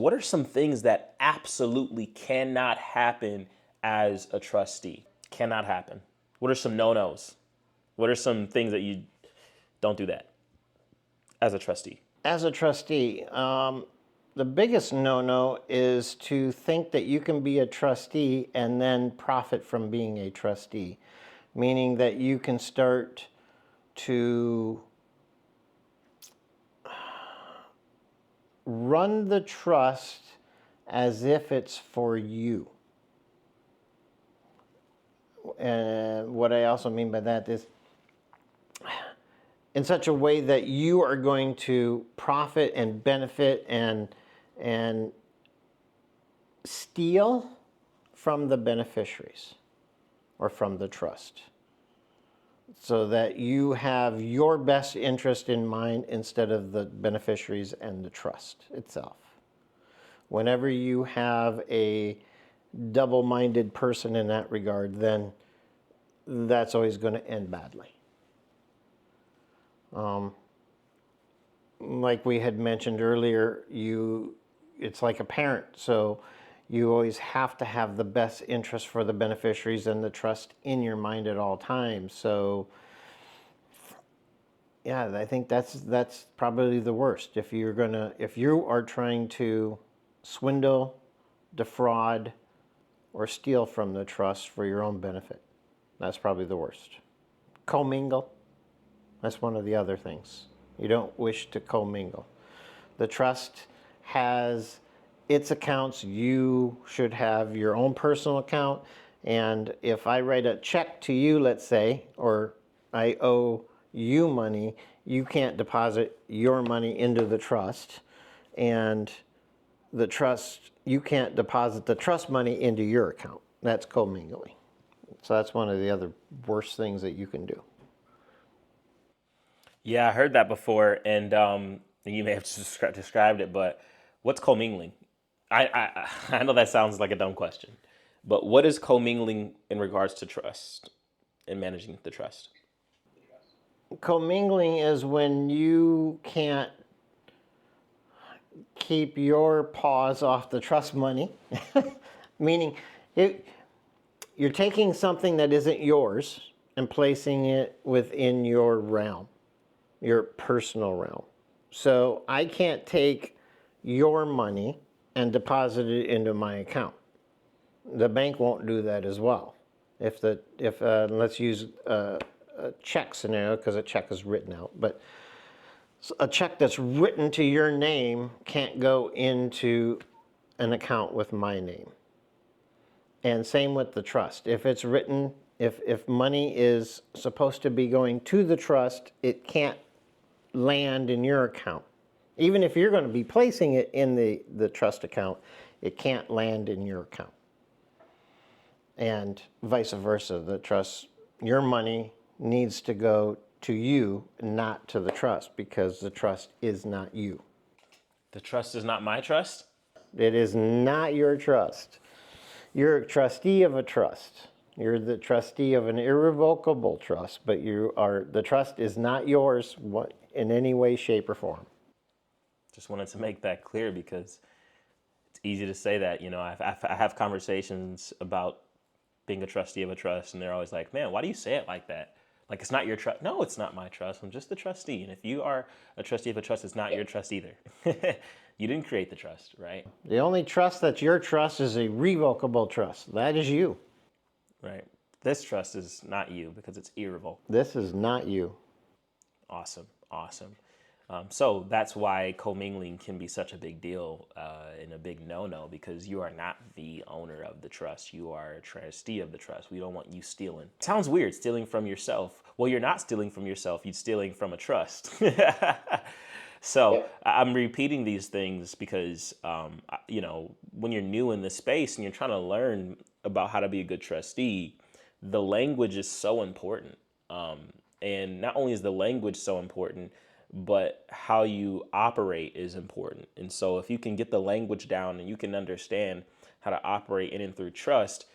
What are some things that absolutely cannot happen as a trustee? Cannot happen. What are some no-nos? What are some things that you don't do that as a trustee? As a trustee, the biggest no-no is to think that you can be a trustee and then profit from being a trustee, meaning that you can start to run the trust as if it's for you. And what I also mean by that is in such a way that you are going to profit and benefit and steal from the beneficiaries or from the trust, so that you have your best interest in mind instead of the beneficiaries and the trust itself. Whenever you have a double-minded person in that regard, then that's always going to end badly. Like we had mentioned earlier, it's like a parent. So you always have to have the best interest for the beneficiaries and the trust in your mind at all times. So yeah, I think that's probably the worst. If you are trying to swindle, defraud, or steal from the trust for your own benefit, that's probably the worst. Commingle, that's one of the other things. You don't wish to commingle. The trust has its accounts. You should have your own personal account. And if I write a check to you, let's say, or I owe you money, you can't deposit your money into the trust. And the trust, you can't deposit the trust money into your account. That's commingling. So that's one of the other worst things that you can do. Yeah, I heard that before, and you may have described it, but what's commingling? I know that sounds like a dumb question, but what is commingling in regards to trust and managing the trust? Commingling is when you can't keep your paws off the trust money, meaning you're taking something that isn't yours and placing it within your realm, your personal realm. So I can't take your money and deposit it into my account. The bank won't do that as well. If let's use a check scenario, because a check is written out, but a check that's written to your name can't go into an account with my name. And same with the trust. If it's written, if money is supposed to be going to the trust, it can't land in your account. Even if you're going to be placing it in the trust account, it can't land in your account. And vice versa, the trust, your money needs to go to you, not to the trust, because the trust is not you. The trust is not my trust? It is not your trust. You're a trustee of a trust. You're the trustee of an irrevocable trust, but the trust is not yours in any way, shape, or form. Just wanted to make that clear because it's easy to say that. I have conversations about being a trustee of a trust, and they're always like, man, why do you say it like that? Like, it's not your trust. No, it's not my trust. I'm just the trustee. And if you are a trustee of a trust, it's not your trust either. You didn't create the trust, right? The only trust that's your trust is a revocable trust. That is you. Right. This trust is not you because it's irrevocable. This is not you. Awesome. So that's why commingling can be such a big deal and a big no-no, because you are not the owner of the trust. You are a trustee of the trust. We don't want you stealing. Sounds weird, stealing from yourself. Well, you're not stealing from yourself. You're stealing from a trust. So I'm repeating these things because, when you're new in this space and you're trying to learn about how to be a good trustee, the language is so important. And not only is the language so important, but how you operate is important. And so if you can get the language down and you can understand how to operate in and through trust,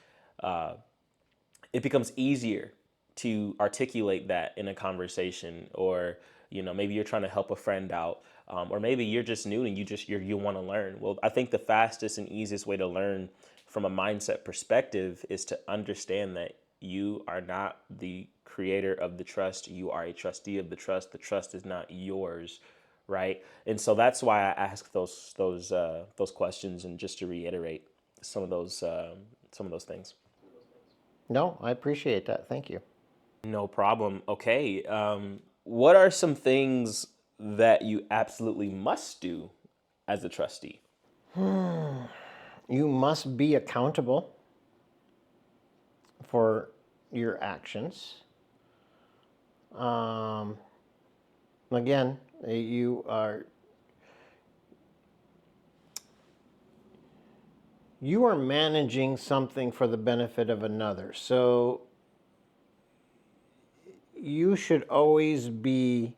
it becomes easier to articulate that in a conversation or, maybe you're trying to help a friend out, or maybe you're just new and you want to learn. Well, I think the fastest and easiest way to learn from a mindset perspective is to understand that you are not the creator of the trust. You are a trustee of the trust. The trust is not yours, right? And so that's why I ask those questions, and just to reiterate some of those things. No, I appreciate that. Thank you. No problem. Okay. What are some things that you absolutely must do as a trustee? You must be accountable for your actions. Um, Again, you are managing something for the benefit of another. So you should always be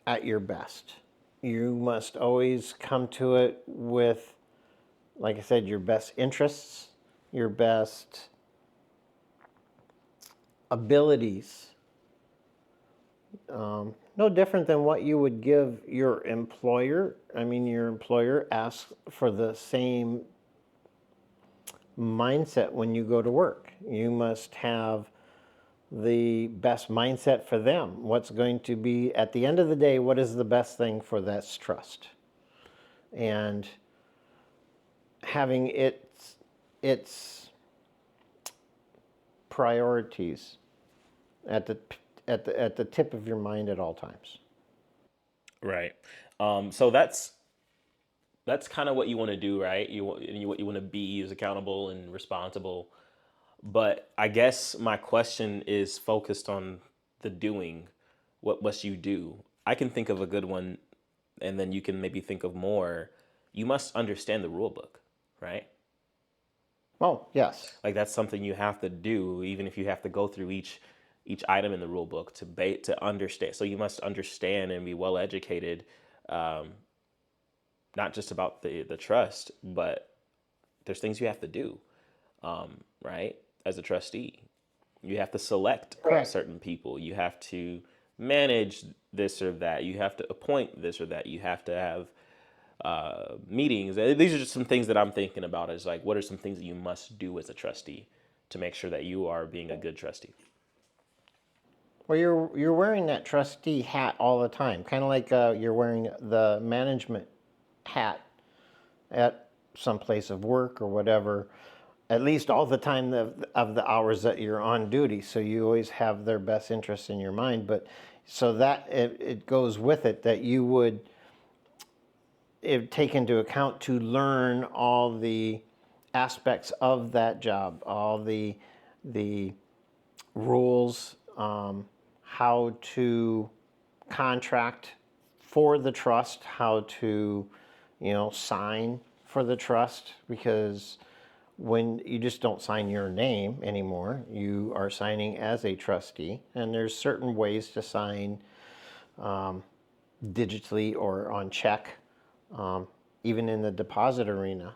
at your best. You must always come to it with, like I said, your best interests, your best abilities. No different than what you would give your employer. I mean, your employer asks for the same mindset when you go to work. You must have the best mindset for them. What's going to be, at the end of the day, what is the best thing for that trust? And having its priorities at the tip of your mind at all times. Right. So that's kind of what you want to do, right? What you want to be is accountable and responsible. But I guess my question is focused on the doing. What must you do? I can think of a good one, and then you can maybe think of more. You must understand the rule book, right? Oh, yes. Like that's something you have to do, even if you have to go through each item in the rule book to understand. So you must understand and be well educated, um, not just about the trust, but there's things you have to do, right? As a trustee, you have to select Correct. certain people. You have to manage this or that. You have to appoint this or that. You have to have meetings. These are just some things that I'm thinking about as like, what are some things that you must do as a trustee to make sure that you are being a good trustee? Well, you're wearing that trustee hat all the time, kind of like you're wearing the management hat at some place of work or whatever, at least all the time of the hours that you're on duty. So you always have their best interests in your mind. But so that it goes with it that you would take into account to learn all the aspects of that job, all the rules, how to contract for the trust, how to, sign for the trust, because when you just don't sign your name anymore, you are signing as a trustee, and there's certain ways to sign digitally or on check, even in the deposit arena.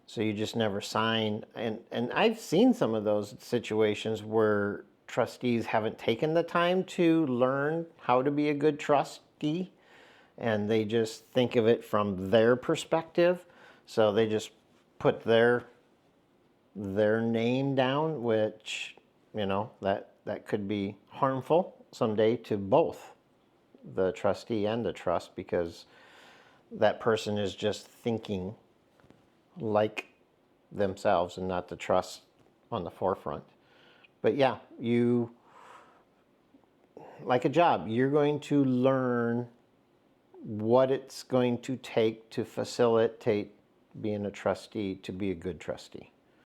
So you just never sign. And I've seen some of those situations where trustees haven't taken the time to learn how to be a good trustee, and they just think of it from their perspective. So they just put their name down, which, that could be harmful someday to both the trustee and the trust, because that person is just thinking like themselves and not the trust on the forefront. But yeah, you, like a job, you're going to learn what it's going to take to facilitate being a trustee to be a good trustee.